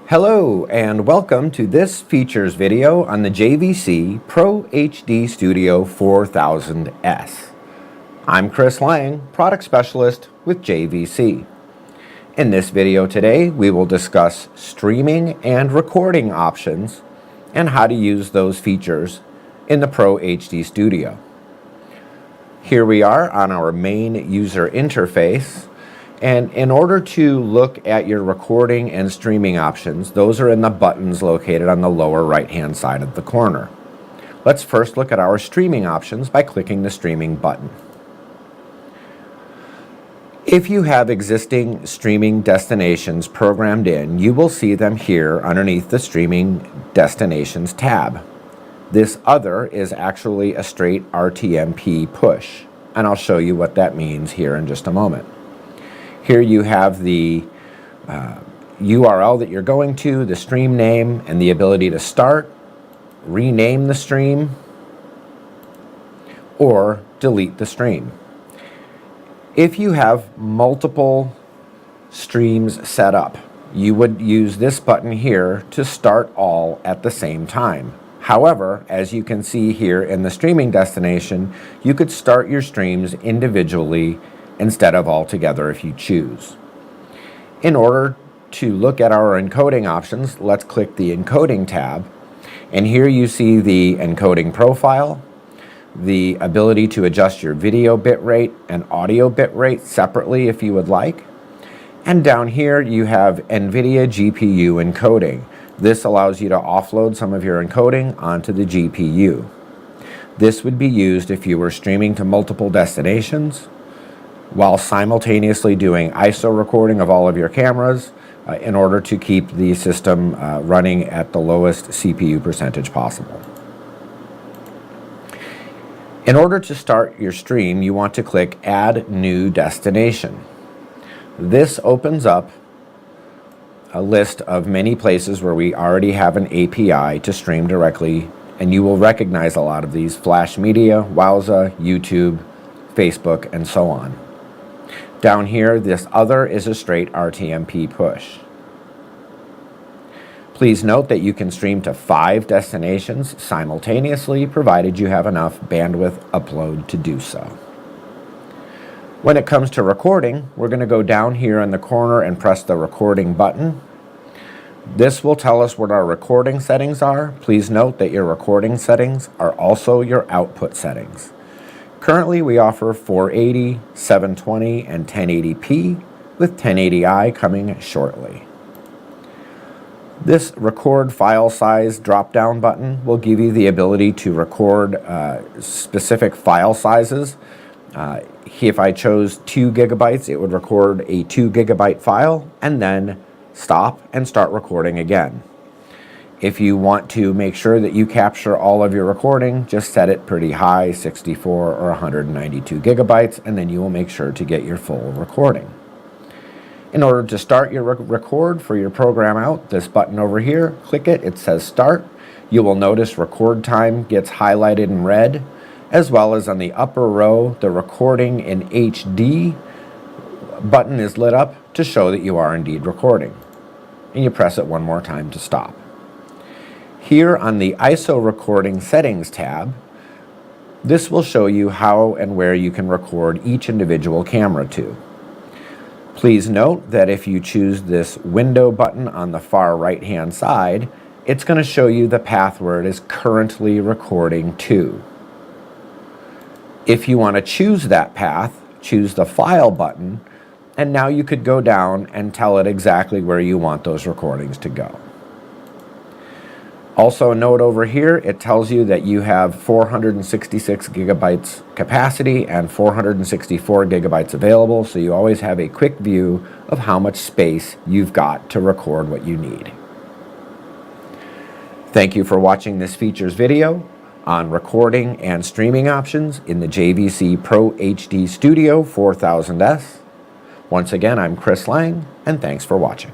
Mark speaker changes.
Speaker 1: Hello and welcome to this features video on the JVC ProHD Studio 4000S. I'm Chris Lang, Product Specialist with JVC. In this video today, we will discuss streaming and recording options and how to use those features in the ProHD Studio. Here we are on our main user interface. And in order to look at your recording and streaming options, those are in the buttons located on the lower right-hand side of the corner. Let's first look at our streaming options by clicking the streaming button. If you have existing streaming destinations programmed in, you will see them here underneath the Streaming Destinations tab. This other is actually a straight RTMP push, and I'll show you what that means here in just a moment. Here you have the URL that you're going to, the stream name, and the ability to start, rename the stream, or delete the stream. If you have multiple streams set up, you would use this button here to start all at the same time. However, as you can see here in the streaming destination, you could start your streams individually instead of all together if you choose. In order to look at our encoding options, let's click the Encoding tab, and here you see the encoding profile, the ability to adjust your video bitrate and audio bitrate separately if you would like, and down here you have NVIDIA GPU encoding. This allows you to offload some of your encoding onto the GPU. This would be used if you were streaming to multiple destinations while simultaneously doing ISO recording of all of your cameras in order to keep the system running at the lowest CPU percentage possible. In order to start your stream, you want to click Add New Destination. This opens up a list of many places where we already have an API to stream directly, and you will recognize a lot of these: Flash Media, Wowza, YouTube, Facebook, and so on. Down here, this other is a straight RTMP push. Please note that you can stream to 5 destinations simultaneously, provided you have enough bandwidth upload to do so. When it comes to recording, we're going to go down here in the corner and press the recording button. This will tell us what our recording settings are. Please note that your recording settings are also your output settings. Currently, we offer 480, 720, and 1080p, with 1080i coming shortly. This record file size drop-down button will give you the ability to record specific file sizes. If I chose 2 gigabytes, it would record a 2 gigabyte file and then stop and start recording again. If you want to make sure that you capture all of your recording, just set it pretty high, 64 or 192 gigabytes, and then you will make sure to get your full recording. In order to start your record for your program out, this button over here, click it, it says Start. You will notice record time gets highlighted in red, as well as on the upper row, the Recording in HD button is lit up to show that you are indeed recording. And you press it one more time to stop. Here on the ISO Recording Settings tab, this will show you how and where you can record each individual camera to. Please note that if you choose this window button on the far right-hand side, it's going to show you the path where it is currently recording to. If you want to choose that path, choose the File button, and now you could go down and tell it exactly where you want those recordings to go. Also note over here, it tells you that you have 466 gigabytes capacity and 464 gigabytes available, so you always have a quick view of how much space you've got to record what you need. Thank you for watching this features video on recording and streaming options in the JVC ProHD Studio 4000S. Once again, I'm Chris Lang, and thanks for watching.